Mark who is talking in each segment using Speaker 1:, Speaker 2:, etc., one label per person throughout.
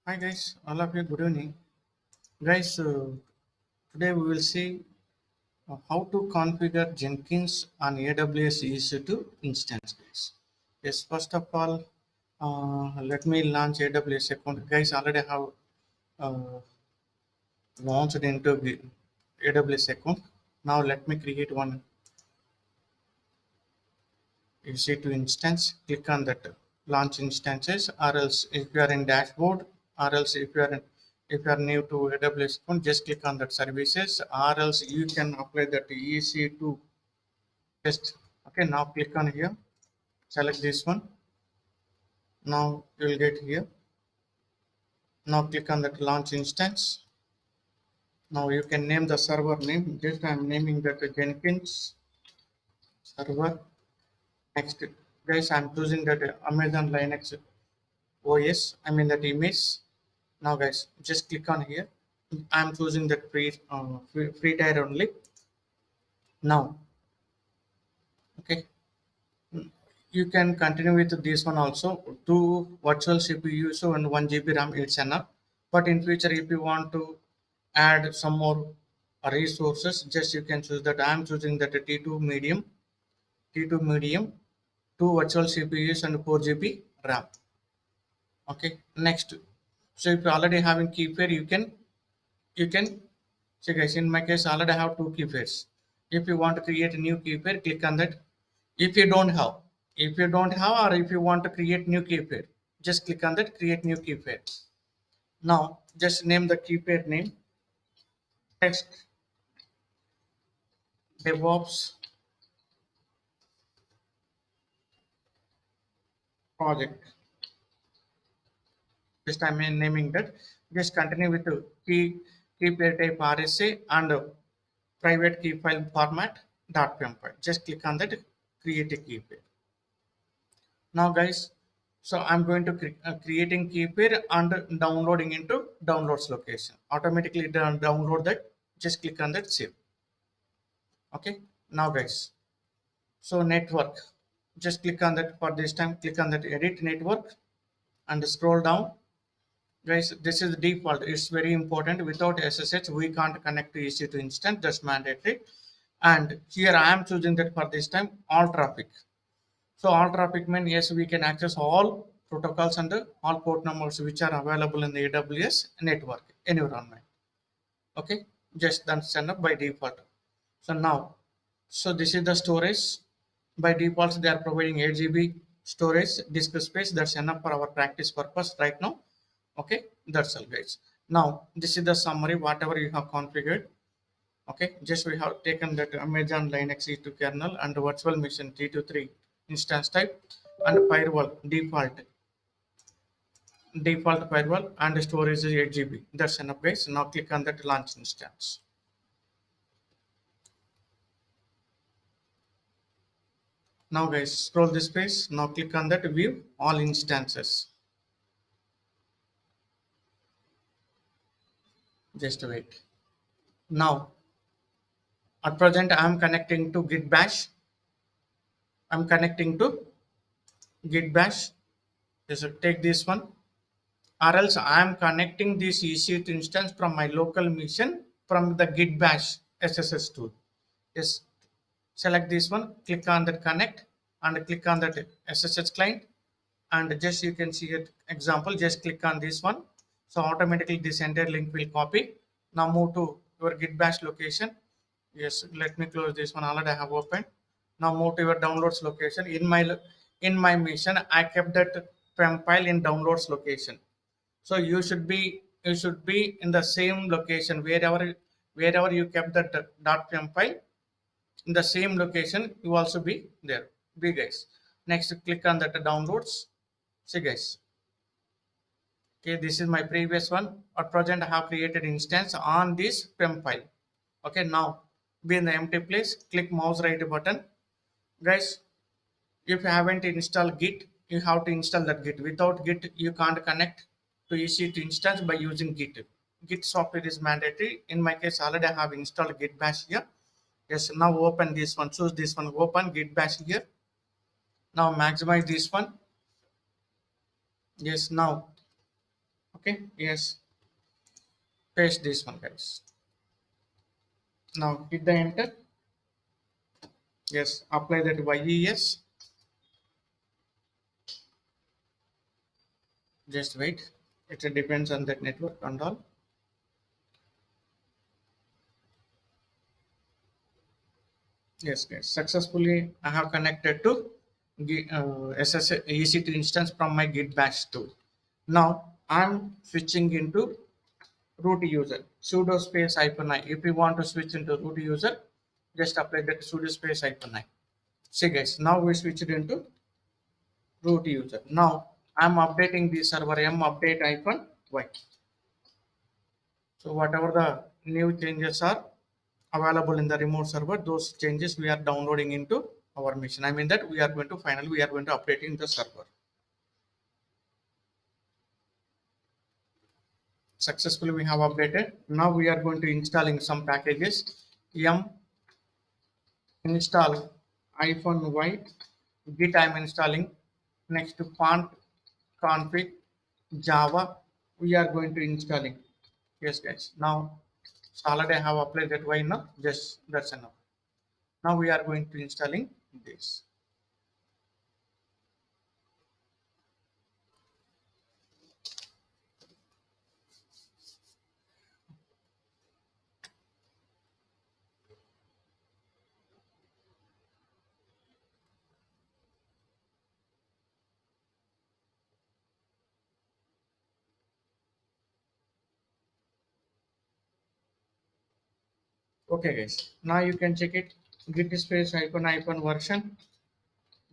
Speaker 1: Hi guys, all of you, good evening. Guys, today we will see how to configure Jenkins on AWS EC2 instance. Guys. Yes, first of all, let me launch AWS account. Guys, already have uh, launched into the AWS account. Now let me create one EC2 instance. Click on that launch instances, or else if you are in dashboard, or else if you are new to AWS account, just click on that services, or else you can apply that EC2 test. Okay, now click on here, select this one. Now you will get here. Now click on that launch instance. Now you can name the server name. Just I am naming that Jenkins server. Next, guys, I am choosing that Amazon Linux OS. I mean that image. Now guys, just click on here. I'm choosing that free tier only. Now, okay, you can continue with this one also. Two virtual CPU so and 1 GB RAM, it's enough. But in future, if you want to add some more resources, just you can choose that. I'm choosing that T2 medium, two virtual CPUs and 4 GB RAM. Okay, next. So if you already having key pair, you can see guys, in my case I already have two key pairs. If you want to create a new key pair, click on that. If you don't have if you don't have or if you want to create new key pair, just click on that create new key pair. Now just name the key pair name, text DevOps project. Just I'm naming that. Just continue with the key pair type RSA and private key file format .pem file. Just click on that create a key pair. Now guys, so I'm going to creating key pair and downloading into downloads location. Automatically download that. Just click on that save. Okay, now guys, so network, just click on that. For this time, click on that edit network and scroll down. Guys, this is the default. It's very important. Without SSH we can't connect to EC2 instance. That's mandatory. And here I am choosing that for this time all traffic. So all traffic mean, yes, we can access all protocols and all port numbers which are available in the AWS network environment. Okay, just done stand up by default. So now, so this is the storage. By default, they are providing 8 GB storage disk space. That's enough for our practice purpose right now. Okay, that's all, guys. Now, this is the summary, whatever you have configured. Okay, just we have taken that Amazon Linux E2 kernel and virtual machine T23 instance type and firewall default firewall and storage is 8 GB. That's enough, guys. Now click on that launch instance. Now guys, scroll this page. Now click on that view all instances. Just wait. Now at present I am connecting to Git Bash. I'm connecting to Git Bash. Just take this one, or else I am connecting this EC2 instance from my local machine from the Git Bash SSS tool. Just select this one, click on that connect, and click on that SSH client, and just you can see it example. Just click on this one, so automatically this entire link will copy. Now move to your Git Bash location. Yes, let me close this one. Already I have opened. Now move to your downloads location. In my mission, I kept that PEM file in downloads location. So you should be in the same location wherever you kept that .pem file. In the same location, you also be there. Be guys. Next, click on that downloads. See guys. Okay, this is my previous one. At present, I have created instance on this PEM file. Okay, now be in the empty place. Click mouse right button. Guys, if you haven't installed Git, you have to install that Git. Without Git, you can't connect to EC2 instance by using Git. Git software is mandatory. In my case, already I have installed Git Bash here. Yes, now open this one. Choose this one. Open Git Bash here. Now maximize this one. Yes, now Okay, yes, paste this one, guys. Now hit the enter. Yes, apply that yes. Just wait. It depends on that network and all. Yes, guys. Successfully, I have connected to EC2 instance from my Git bash tool. Now I'm switching into root user. Sudo space -i. If you want to switch into root user, just apply that sudo space -i. See, guys. Now we switched into root user. Now I'm updating the server m update -y. So whatever the new changes are available in the remote server, those changes we are downloading into our machine. I mean that we are going to finally we are going to update in the server. Successfully we have updated. Now we are going to installing some packages. Yum install -y git I'm installing. Next to font config java we are going to installing. Yes, guys. Now so already I have applied that why now just that's enough. Now we are going to installing this. Okay, guys. Now you can check it. Git space hyphen version,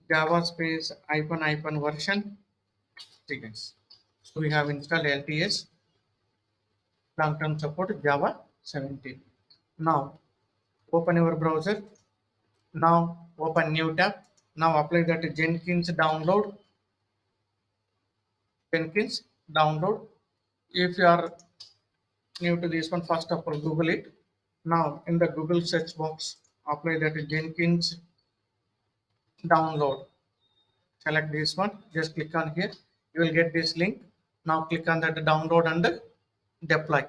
Speaker 1: Java space hyphen version. Okay, guys. So we have installed LTS, long term support Java 17. Now open your browser. Now open new tab. Now apply that Jenkins download. Jenkins download. If you are new to this one, first of all, Google it. Now in the Google search box, apply that Jenkins download. Select this one, just click on here, you will get this link. Now click on that download and deploy.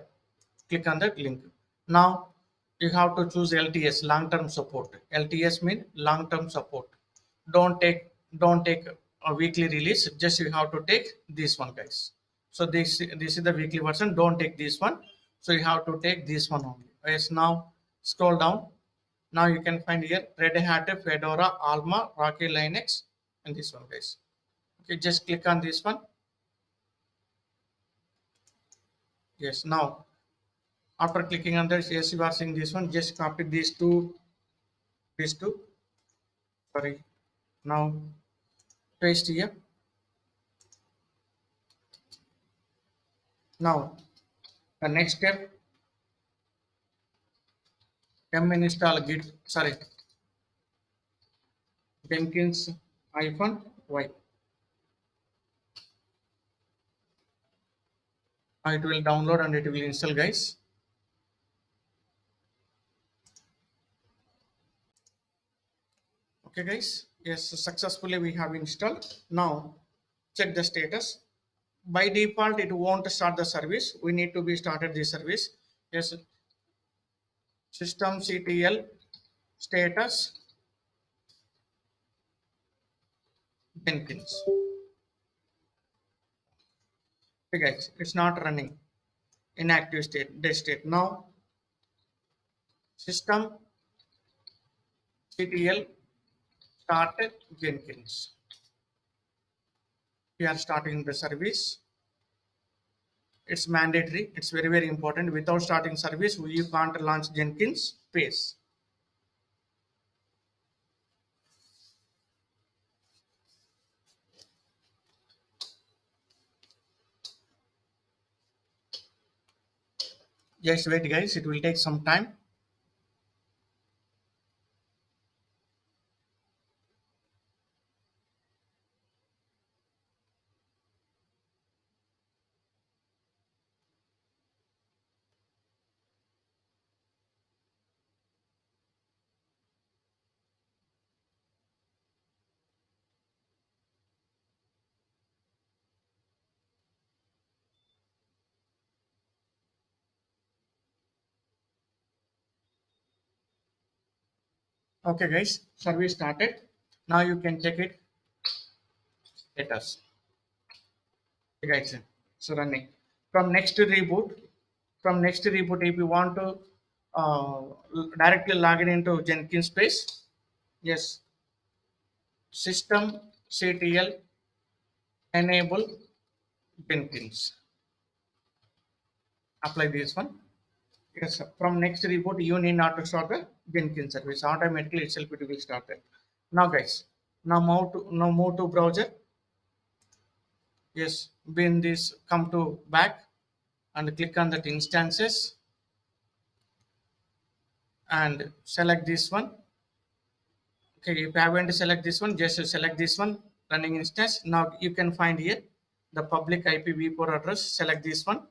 Speaker 1: Click on that link. Now you have to choose LTS, long term support. LTS mean long term support. Don't take a weekly release, just you have to take this one, guys. So this is the weekly version, don't take this one. So you have to take this one only. Yes, now scroll down. Now you can find here Red Hat, Fedora, Alma, Rocky Linux, and this one, guys. Okay, just click on this one. Yes, now after clicking on this, yes, you are seeing this one. Just copy these two. Sorry. Now paste here. Now the next step, install git. Sorry, Jenkins hyphen y. It will download and it will install, guys. Okay, guys. Yes, successfully we have installed. Now check the status. By default, it won't start the service. We need to be started the service. Yes, systemctl status Jenkins. Okay, guys, it's not running. Inactive state, dead state. Now systemctl started Jenkins. We are starting the service. It's mandatory. It's very, very important. Without starting service, you can't launch Jenkins phase. Just wait, guys. It will take some time. Okay, guys, service started. Now you can check it status. Okay, guys, so running from next reboot. From next reboot, if you want to uh, directly log in into Jenkins space, yes, system CTL enable Jenkins. Apply this one. Yes, sir. From next reboot, you need not to start the Jenkins service. Automatically itself it will start it. Now, guys, now move to browser. Yes, bin this come to back and click on that instances and select this one. Okay, if you haven't select this one, just select this one running instance. Now you can find here the public IPv4 address. Select this one,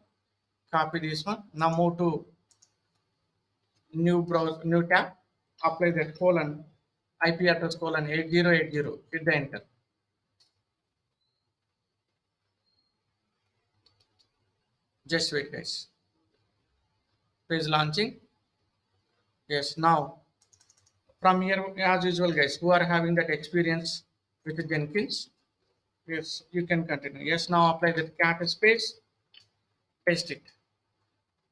Speaker 1: copy this one. Now move to new browser, new tab. Apply that colon IP address colon 8080. Hit the enter. Just wait, guys. Page launching. Yes, now from here, as usual, guys, who are having that experience with Jenkins, yes, you can continue. Yes, now apply the cat space, paste it.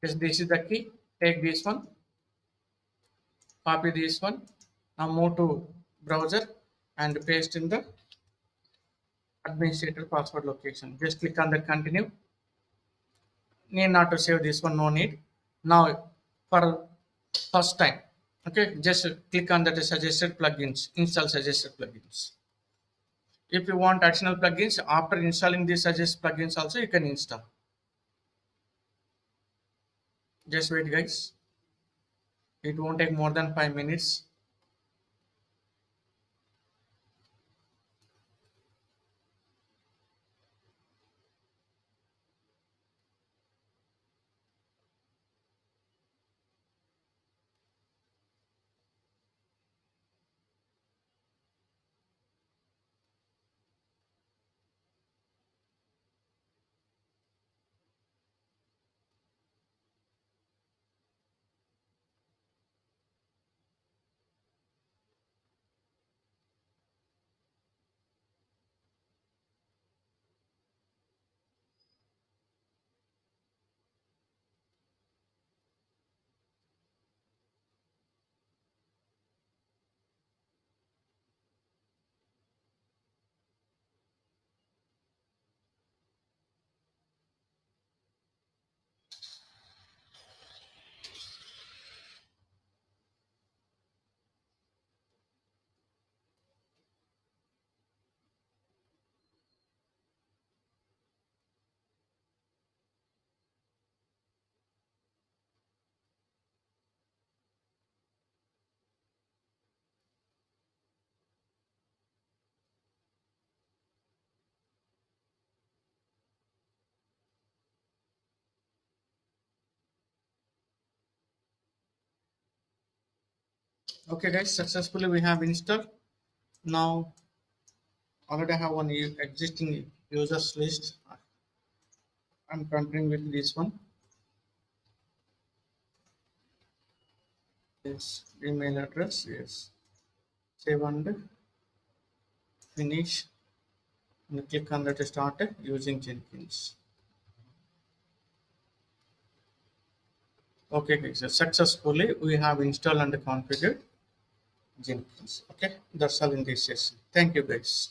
Speaker 1: Yes, this is the key. Take this one, copy this one. Now move to browser and paste in the administrator password location. Just click on the continue. Need not to save this one, no need. Now for first time, okay, just click on that suggested plugins, install suggested plugins. If you want additional plugins, after installing these suggest plugins also you can install. Just wait, guys. It won't take more than 5 minutes. Okay, guys, successfully we have installed. Now already have one existing users list. I'm continuing with this one. Yes, email address. Yes, save and finish. And click on that start using Jenkins. Okay, guys, so successfully we have installed and configured Jenkins. Okay, that's all in this session. Thank you, guys.